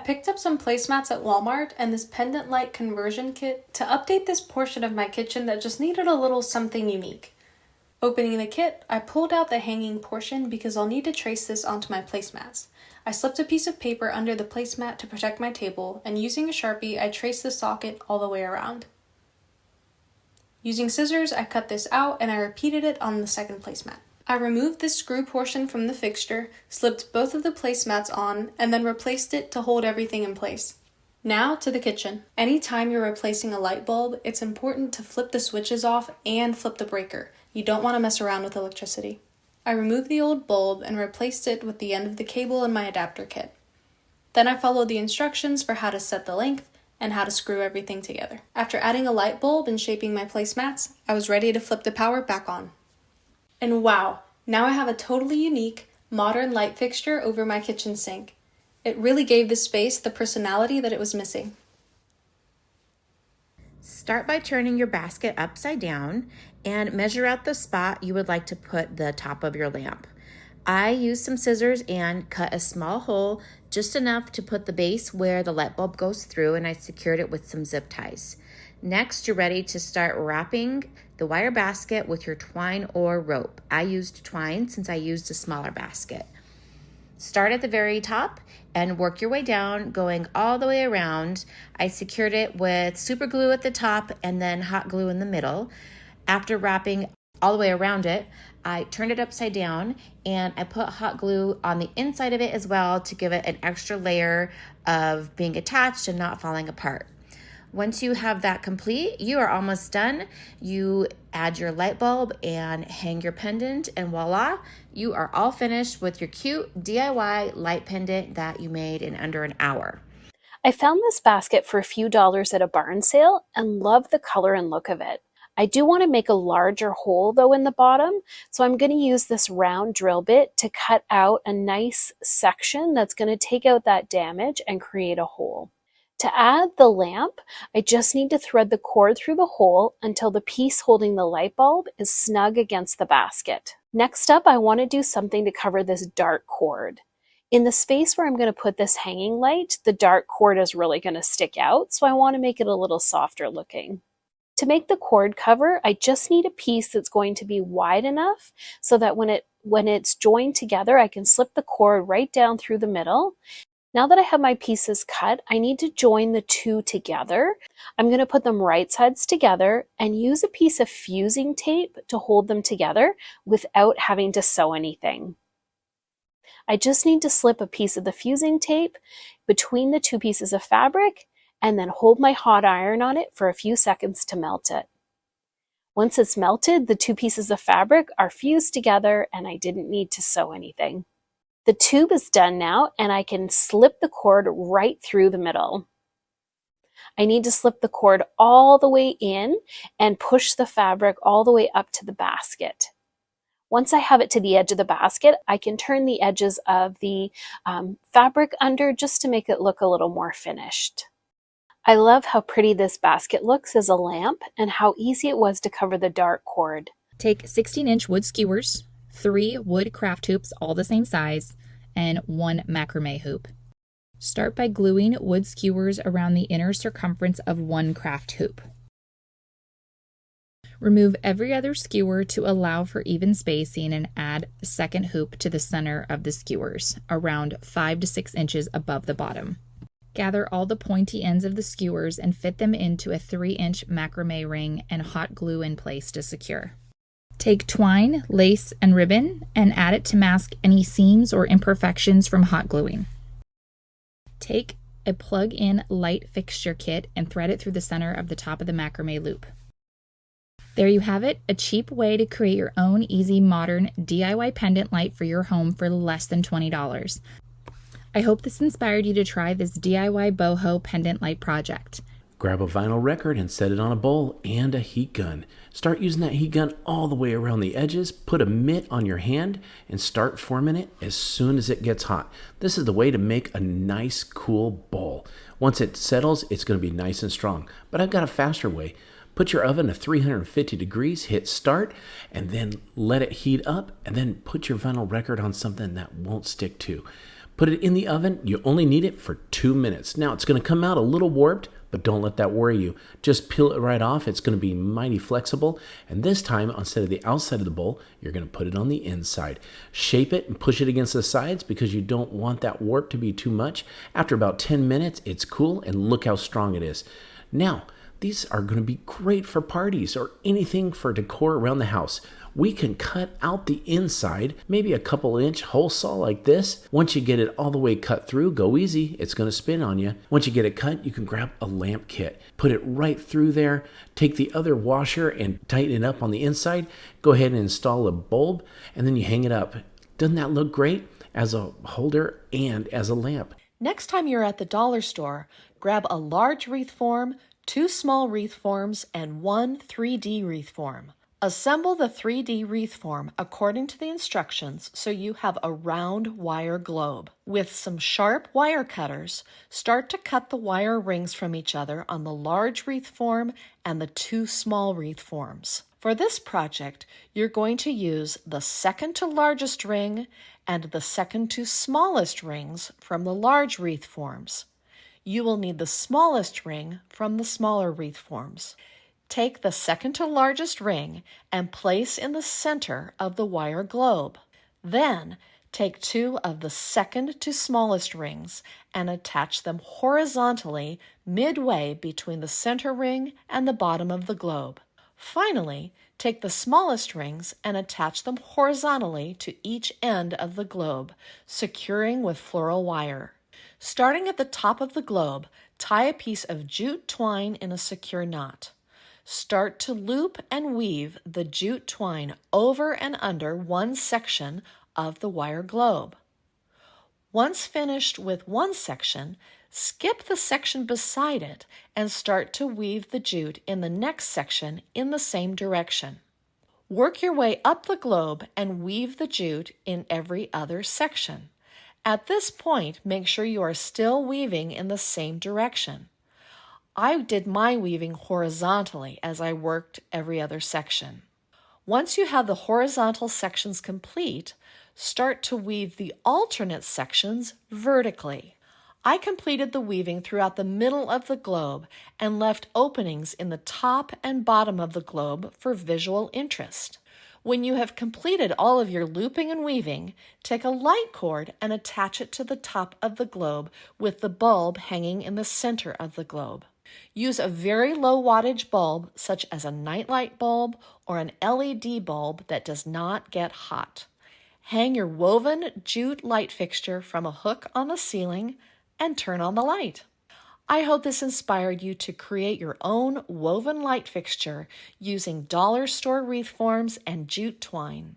picked up some placemats at Walmart and this pendant light conversion kit to update this portion of my kitchen that just needed a little something unique. Opening the kit, I pulled out the hanging portion because I'll need to trace this onto my placemats. I slipped a piece of paper under the placemat to protect my table, and using a Sharpie, I traced the socket all the way around. Using scissors, I cut this out and I repeated it on the second placemat. I removed this screw portion from the fixture, slipped both of the placemats on, and then replaced it to hold everything in place. Now to the kitchen. Anytime you're replacing a light bulb, it's important to flip the switches off and flip the breaker. You don't want to mess around with electricity. I removed the old bulb and replaced it with the end of the cable in my adapter kit. Then I followed the instructions for how to set the length and how to screw everything together. After adding a light bulb and shaping my placemats, I was ready to flip the power back on. And wow, now I have a totally unique, modern light fixture over my kitchen sink. It really gave this space the personality that it was missing. Start by turning your basket upside down and measure out the spot you would like to put the top of your lamp. I used some scissors and cut a small hole, just enough to put the base where the light bulb goes through, and I secured it with some zip ties. Next, you're ready to start wrapping the wire basket with your twine or rope. I used twine since I used a smaller basket. Start at the very top and work your way down, going all the way around. I secured it with super glue at the top and then hot glue in the middle. After wrapping all the way around it, I turned it upside down and I put hot glue on the inside of it as well to give it an extra layer of being attached and not falling apart. Once you have that complete, you are almost done. You add your light bulb and hang your pendant, and voila, you are all finished with your cute DIY light pendant that you made in under an hour. I found this basket for a few dollars at a barn sale and love the color and look of it. I do want to make a larger hole though in the bottom, so I'm going to use this round drill bit to cut out a nice section that's going to take out that damage and create a hole. To add the lamp, I just need to thread the cord through the hole until the piece holding the light bulb is snug against the basket. Next up, I want to do something to cover this dark cord. In the space where I'm going to put this hanging light, the dark cord is really going to stick out, so I want to make it a little softer looking. To make the cord cover, I just need a piece that's going to be wide enough so that when it's joined together, I can slip the cord right down through the middle. Now that I have my pieces cut, I need to join the two together. I'm going to put them right sides together and use a piece of fusing tape to hold them together without having to sew anything. I just need to slip a piece of the fusing tape between the two pieces of fabric and then hold my hot iron on it for a few seconds to melt it. Once it's melted, the two pieces of fabric are fused together and I didn't need to sew anything. The tube is done now and I can slip the cord right through the middle. I need to slip the cord all the way in and push the fabric all the way up to the basket. Once I have it to the edge of the basket, I can turn the edges of the fabric under just to make it look a little more finished. I love how pretty this basket looks as a lamp and how easy it was to cover the dark cord. Take 16-inch wood skewers, 3 wood craft hoops all the same size, and 1 macrame hoop. Start by gluing wood skewers around the inner circumference of 1 craft hoop. Remove every other skewer to allow for even spacing and add a second hoop to the center of the skewers, around 5 to 6 inches above the bottom. Gather all the pointy ends of the skewers and fit them into a 3-inch macrame ring and hot glue in place to secure. Take twine, lace, and ribbon and add it to mask any seams or imperfections from hot gluing. Take a plug-in light fixture kit and thread it through the center of the top of the macrame loop. There you have it, a cheap way to create your own easy modern DIY pendant light for your home for less than $20. I hope this inspired you to try this DIY boho pendant light project. Grab a vinyl record and set it on a bowl and a heat gun. Start using that heat gun all the way around the edges. Put a mitt on your hand and start forming it as soon as it gets hot. This is the way to make a nice, cool bowl. Once it settles, it's going to be nice and strong. But I've got a faster way. Put your oven to 350 degrees, hit start, and then let it heat up, and then put your vinyl record on something that won't stick to. Put it in the oven. You only need it for 2 minutes. Now it's going to come out a little warped, but don't let that worry you. Just peel it right off. It's going to be mighty flexible. And this time, instead of the outside of the bowl, you're going to put it on the inside. Shape it and push it against the sides because you don't want that warp to be too much. After about 10 minutes, it's cool, and look how strong it is. Now, these are going to be great for parties or anything for decor around the house. We can cut out the inside, maybe a couple inch hole saw like this. Once you get it all the way cut through, go easy, it's going to spin on you. Once you get it cut, you can grab a lamp kit, put it right through there, take the other washer and tighten it up on the inside, go ahead and install a bulb, and then you hang it up. Doesn't that look great as a holder and as a lamp? Next time you're at the dollar store, grab a large wreath form, 2 small wreath forms, and 1 3D wreath form. Assemble the 3D wreath form according to the instructions so you have a round wire globe. With some sharp wire cutters, start to cut the wire rings from each other on the large wreath form and the 2 small wreath forms. For this project, you're going to use the second to largest ring and the second to smallest rings from the large wreath forms. You will need the smallest ring from the smaller wreath forms. Take the second to largest ring and place in the center of the wire globe. Then, take 2 of the second to smallest rings and attach them horizontally midway between the center ring and the bottom of the globe. Finally, take the smallest rings and attach them horizontally to each end of the globe, securing with floral wire. Starting at the top of the globe, tie a piece of jute twine in a secure knot. Start to loop and weave the jute twine over and under one section of the wire globe. Once finished with one section, skip the section beside it and start to weave the jute in the next section in the same direction. Work your way up the globe and weave the jute in every other section. At this point, make sure you are still weaving in the same direction. I did my weaving horizontally as I worked every other section. Once you have the horizontal sections complete, start to weave the alternate sections vertically. I completed the weaving throughout the middle of the globe and left openings in the top and bottom of the globe for visual interest. When you have completed all of your looping and weaving, take a light cord and attach it to the top of the globe with the bulb hanging in the center of the globe. Use a very low wattage bulb such as a nightlight bulb or an LED bulb that does not get hot. Hang your woven jute light fixture from a hook on the ceiling and turn on the light. I hope this inspired you to create your own woven light fixture using dollar store wreath forms and jute twine.